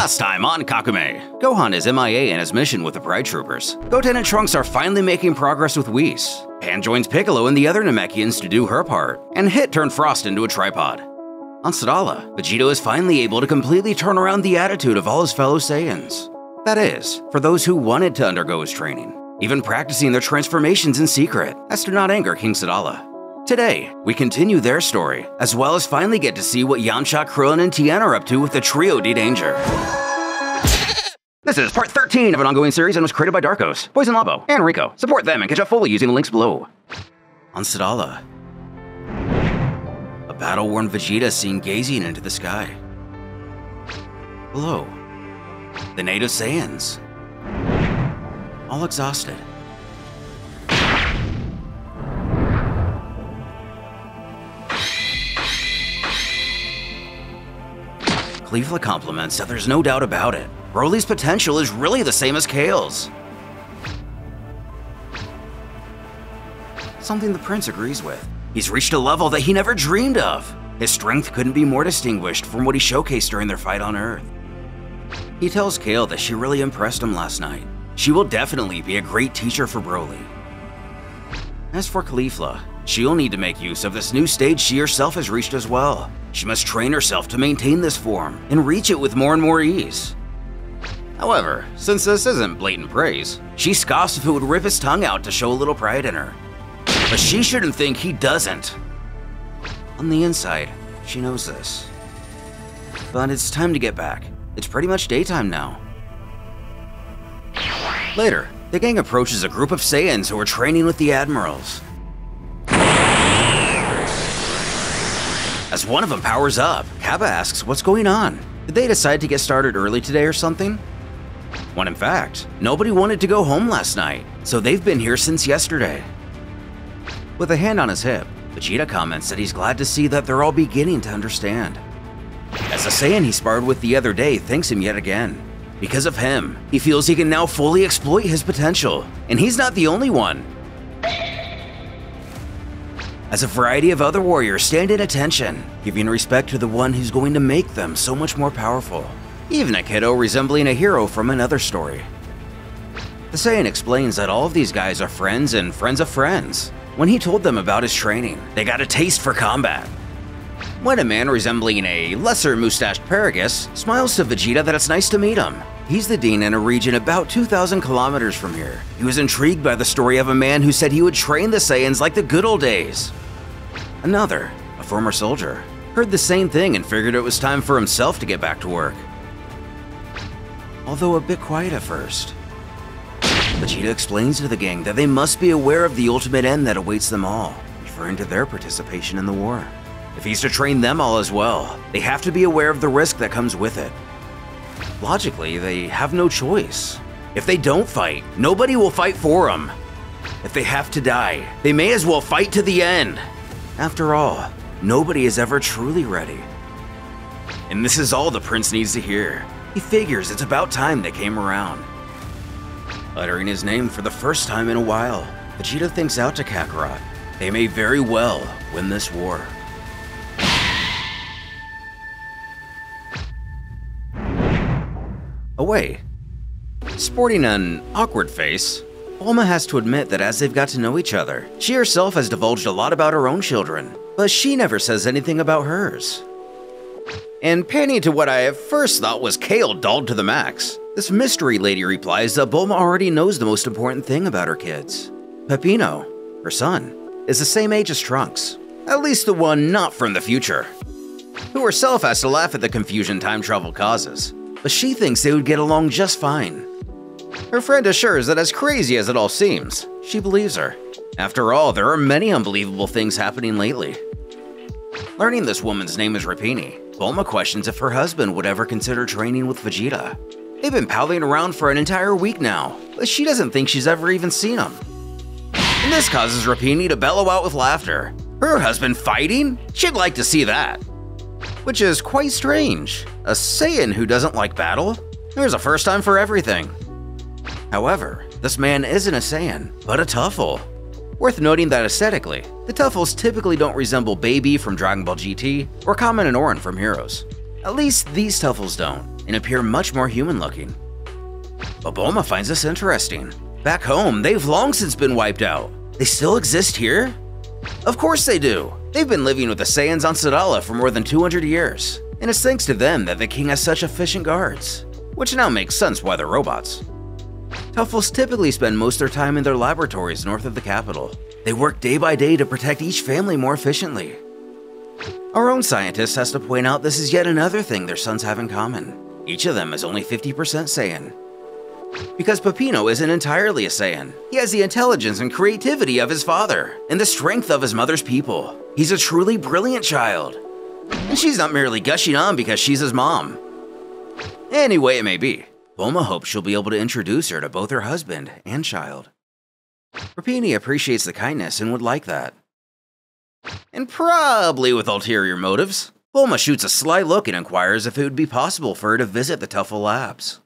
Last time on Kakumei, Gohan is MIA in his mission with the Pride Troopers. Goten and Trunks are finally making progress with Whis. Pan joins Piccolo and the other Namekians to do her part, and Hit turned Frost into a tripod. On Sadala, Vegeta is finally able to completely turn around the attitude of all his fellow Saiyans. That is, for those who wanted to undergo his training, even practicing their transformations in secret, as to not anger King Sadala. Today, we continue their story, as well as finally get to see what Yamcha, Krillin, and Tien are up to with the trio D-Danger. This is part 13 of an ongoing series and was created by Darkows, poissonlabo, and reenko. Support them and catch up fully using the links below. On Sadala, a battle-worn Vegeta is seen gazing into the sky. Below, the native Saiyans, all exhausted. Caulifla compliments that there's no doubt about it. Broly's potential is really the same as Kale's. Something the prince agrees with. He's reached a level that he never dreamed of. His strength couldn't be more distinguished from what he showcased during their fight on Earth. He tells Kale that she really impressed him last night. She will definitely be a great teacher for Broly. As for Caulifla, she'll need to make use of this new stage she herself has reached as well. She must train herself to maintain this form and reach it with more and more ease. However, since this isn't blatant praise, she scoffs if it would rip his tongue out to show a little pride in her. But she shouldn't think he doesn't. On the inside, she knows this. But it's time to get back. It's pretty much daytime now. Later, the gang approaches a group of Saiyans who are training with the Admirals. As one of them powers up, Kappa asks what's going on. Did they decide to get started early today or something? When in fact, nobody wanted to go home last night, so they've been here since yesterday. With a hand on his hip, Vegeta comments that he's glad to see that they're all beginning to understand. As the Saiyan he sparred with the other day thanks him yet again. Because of him, he feels he can now fully exploit his potential, and he's not the only one. As a variety of other warriors stand in attention, giving respect to the one who's going to make them so much more powerful. Even a kiddo resembling a hero from another story. The Saiyan explains that all of these guys are friends and friends of friends. When he told them about his training, they got a taste for combat. When a man resembling a lesser mustached Paragus smiles to Vegeta that it's nice to meet him. He's the dean in a region about 2,000 kilometers from here. He was intrigued by the story of a man who said he would train the Saiyans like the good old days. Another, a former soldier, heard the same thing and figured it was time for himself to get back to work. Although a bit quiet at first. Vegeta explains to the gang that they must be aware of the ultimate end that awaits them all, referring to their participation in the war. If he's to train them all as well, they have to be aware of the risk that comes with it. Logically, they have no choice. If they don't fight, nobody will fight for them. If they have to die, they may as well fight to the end. After all, nobody is ever truly ready. And this is all the prince needs to hear. He figures it's about time they came around. Uttering his name for the first time in a while, Vegeta thinks out to Kakarot. They may very well win this war. Away. Sporting an awkward face, Bulma has to admit that as they've got to know each other, she herself has divulged a lot about her own children, but she never says anything about hers. And panning to what I at first thought was Kale dolled to the max, this mystery lady replies that Bulma already knows the most important thing about her kids. Peppino, her son, is the same age as Trunks, at least the one not from the future, who herself has to laugh at the confusion time travel causes, but she thinks they would get along just fine. Her friend assures that as crazy as it all seems, she believes her. After all, there are many unbelievable things happening lately. Learning this woman's name is Rapini, Bulma questions if her husband would ever consider training with Vegeta. They've been palling around for an entire week now, but she doesn't think she's ever even seen him. And this causes Rapini to bellow out with laughter. Her husband fighting? She'd like to see that. Which is quite strange. A Saiyan who doesn't like battle? There's a first time for everything. However, this man isn't a Saiyan, but a Tuffle. Worth noting that aesthetically, the Tuffles typically don't resemble Baby from Dragon Ball GT or Kamen and Orin from Heroes. At least these Tuffles don't. and appear much more human-looking. But Bulma finds this interesting. Back home, they've long since been wiped out. They still exist here? Of course they do. They've been living with the Saiyans on Sadala for more than 200 years, and it's thanks to them that the king has such efficient guards, which now makes sense why they're robots. Tuffles typically spend most of their time in their laboratories north of the capital. They work day by day to protect each family more efficiently. Our own scientist has to point out this is yet another thing their sons have in common. Each of them is only 50% Saiyan. Because Peppino isn't entirely a Saiyan. He has the intelligence and creativity of his father, and the strength of his mother's people. He's a truly brilliant child. And she's not merely gushing on because she's his mom. Any way it may be, Bulma hopes she'll be able to introduce her to both her husband and child. Rapini appreciates the kindness and would like that. And probably with ulterior motives, Bulma shoots a sly look and inquires if it would be possible for her to visit the Tuffle labs.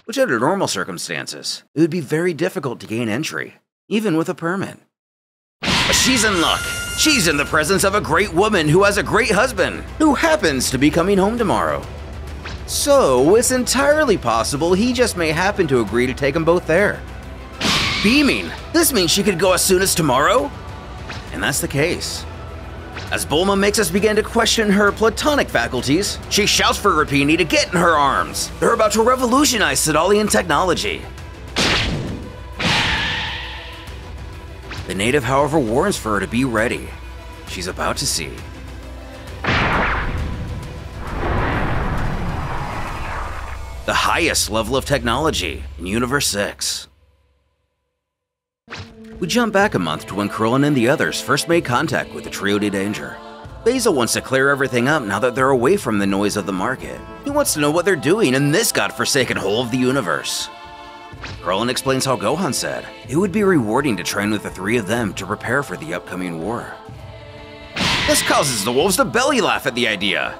Which under normal circumstances, it would be very difficult to gain entry, even with a permit. But she's in luck. She's in the presence of a great woman who has a great husband, who happens to be coming home tomorrow. So it's entirely possible he just may happen to agree to take them both there. Beaming! This means she could go as soon as tomorrow? And that's the case. As Bulma makes us begin to question her platonic faculties, she shouts for Rapini to get in her arms. They're about to revolutionize Sadalian technology. The native, however, warns for her to be ready. She's about to see the highest level of technology in Universe 6. We jump back a month to when Krillin and the others first made contact with the Trio de Danger. Basil wants to clear everything up now that they're away from the noise of the market. He wants to know what they're doing in this godforsaken hole of the universe. Krillin explains how Gohan said it would be rewarding to train with the three of them to prepare for the upcoming war. This causes the wolves to belly laugh at the idea.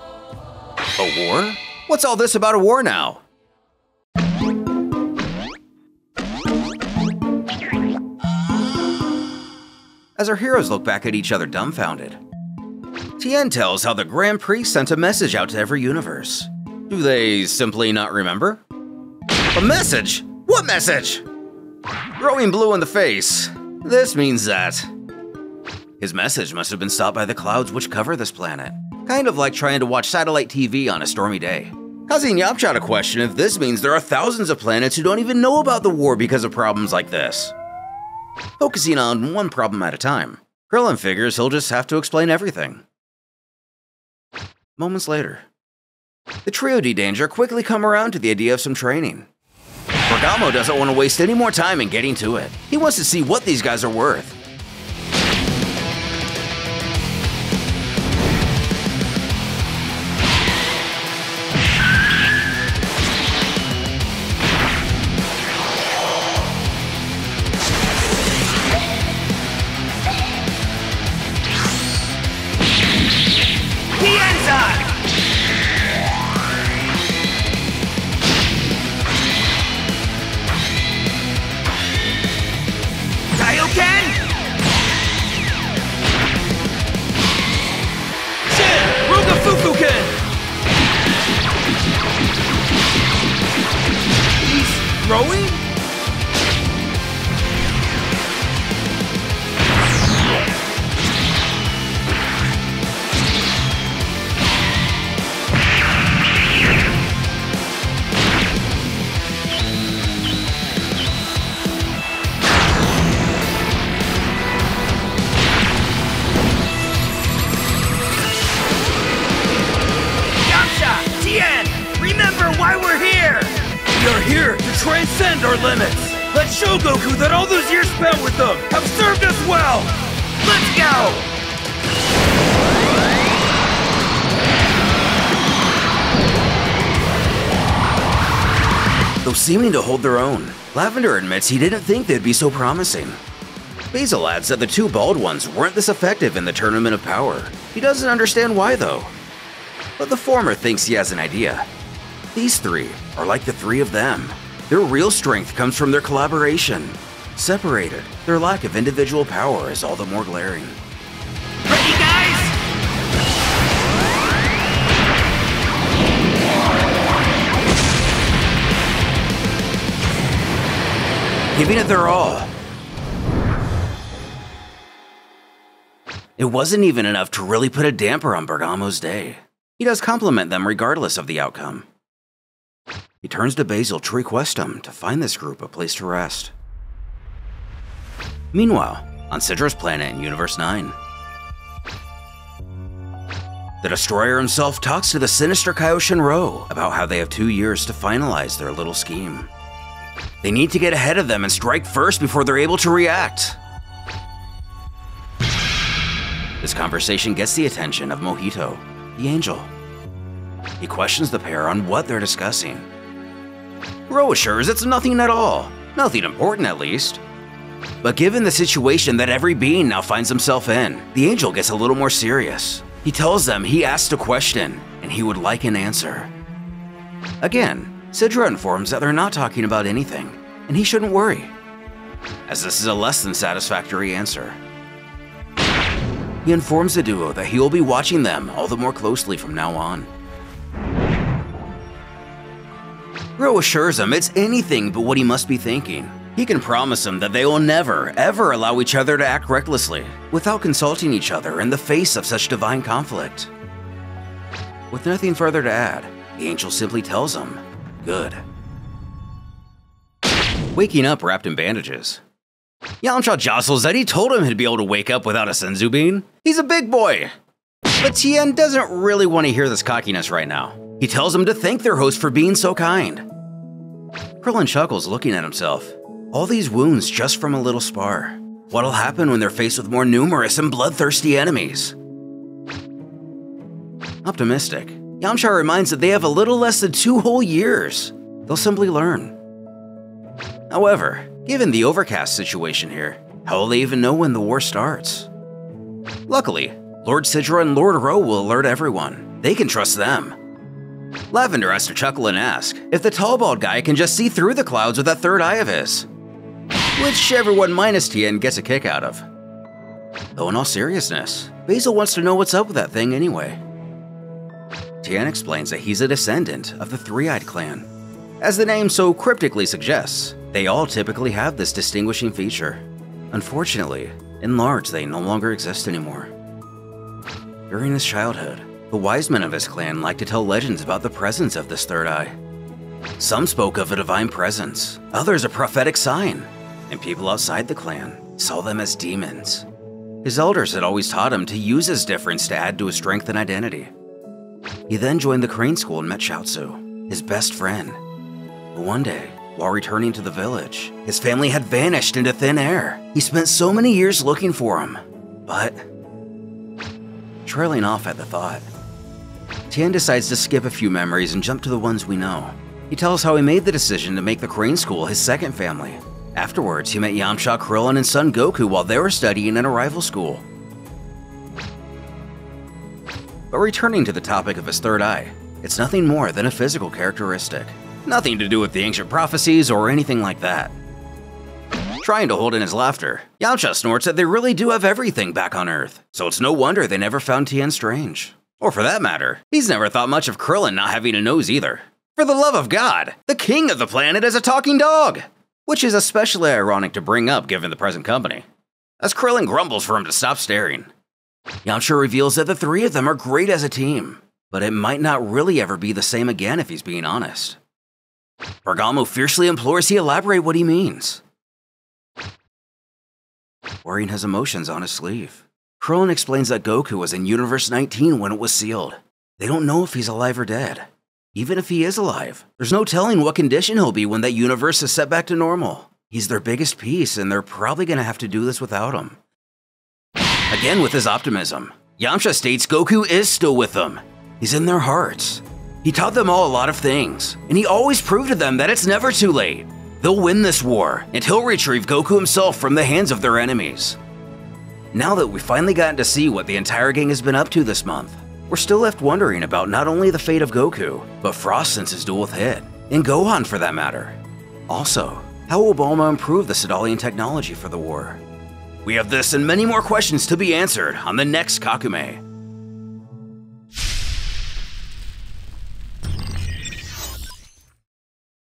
A war? What's all this about a war now? As our heroes look back at each other dumbfounded, Tien tells how the Grand Prix sent a message out to every universe. Do they simply not remember? A message? What message? Growing blue in the face. This means that his message must have been stopped by the clouds which cover this planet. Kind of like trying to watch satellite TV on a stormy day. Causing Yamcha to question if this means there are thousands of planets who don't even know about the war because of problems like this. Focusing on one problem at a time, Krillin figures he'll just have to explain everything. Moments later, the Trio de Danger quickly come around to the idea of some training. Bergamo doesn't want to waste any more time in getting to it. He wants to see what these guys are worth. Throwing? Yamcha! Tien! Remember why we're here! We are here to transcend our limits. Let's show Goku that all those years spent with them have served us well. Let's go! Though seeming to hold their own, Lavender admits he didn't think they'd be so promising. Basil adds that the two bald ones weren't this effective in the Tournament of Power. He doesn't understand why though. But the former thinks he has an idea. These three are like the three of them. Their real strength comes from their collaboration. Separated, their lack of individual power is all the more glaring. Ready, guys? giving it their all. It wasn't even enough to really put a damper on Bergamo's day. He does compliment them regardless of the outcome. He turns to Basil to request him to find this group a place to rest. Meanwhile, on Sidra's planet in Universe 9, the Destroyer himself talks to the sinister Kaioshinro about how they have 2 years to finalize their little scheme. They need to get ahead of them and strike first before they're able to react. This conversation gets the attention of Mojito, the angel. He questions the pair on what they're discussing. Ro assures it's nothing at all, nothing important at least. But given the situation that every being now finds himself in, the angel gets a little more serious. He tells them he asked a question, and he would like an answer. Again, Sidra informs that they're not talking about anything, and he shouldn't worry, as this is a less than satisfactory answer. He informs the duo that he will be watching them all the more closely from now on. Ro assures him it's anything but what he must be thinking. He can promise him that they will never, ever allow each other to act recklessly, without consulting each other in the face of such divine conflict. With nothing further to add, the angel simply tells him, good. Waking up wrapped in bandages, Yamcha jostles that he told him he'd be able to wake up without a senzu bean. He's a big boy. But Tien doesn't really want to hear this cockiness right now. He tells him to thank their host for being so kind. Krillin chuckles looking at himself. All these wounds just from a little spar. What'll happen when they're faced with more numerous and bloodthirsty enemies? Optimistic, Yamcha reminds that they have a little less than 2 whole years. They'll simply learn. However, given the overcast situation here, how will they even know when the war starts? Luckily, Lord Sidra and Lord Ro will alert everyone. They can trust them. Lavender has to chuckle and ask if the tall bald guy can just see through the clouds with that third eye of his, which everyone minus Tien gets a kick out of. Though in all seriousness, Basil wants to know what's up with that thing anyway. Tien explains that he's a descendant of the Three-Eyed clan. As the name so cryptically suggests, they all typically have this distinguishing feature. Unfortunately, in large, they no longer exist anymore. During his childhood, the wise men of his clan liked to tell legends about the presence of this third eye. Some spoke of a divine presence, others a prophetic sign, and people outside the clan saw them as demons. His elders had always taught him to use his difference to add to his strength and identity. He then joined the Crane School and met Chaozu, his best friend. But one day, while returning to the village, his family had vanished into thin air. He spent so many years looking for him, but trailing off at the thought, Tien decides to skip a few memories and jump to the ones we know. He tells how he made the decision to make the Crane School his second family. Afterwards, he met Yamcha, Krillin, and Son Goku while they were studying in a rival school. But returning to the topic of his third eye, it's nothing more than a physical characteristic. Nothing to do with the ancient prophecies or anything like that. Trying to hold in his laughter, Yamcha snorts that they really do have everything back on Earth, so it's no wonder they never found Tien strange. Or for that matter, he's never thought much of Krillin not having a nose either. For the love of God, the king of the planet is a talking dog! Which is especially ironic to bring up given the present company, as Krillin grumbles for him to stop staring. Yamcha reveals that the three of them are great as a team, but it might not really ever be the same again if he's being honest. Bergamo fiercely implores he elaborate what he means. Wearing his emotions on his sleeve, Krillin explains that Goku was in Universe 19 when it was sealed. They don't know if he's alive or dead. Even if he is alive, there's no telling what condition he'll be when that universe is set back to normal. He's their biggest piece, and they're probably gonna have to do this without him. Again with his optimism, Yamcha states Goku is still with them. He's in their hearts. He taught them all a lot of things, and he always proved to them that it's never too late. They'll win this war, and he'll retrieve Goku himself from the hands of their enemies. Now that we've finally gotten to see what the entire gang has been up to this month, we're still left wondering about not only the fate of Goku, but Frost since his duel with Hit, and Gohan for that matter. Also, how will Bulma improve the Sadalian technology for the war? We have this and many more questions to be answered on the next Kakumei.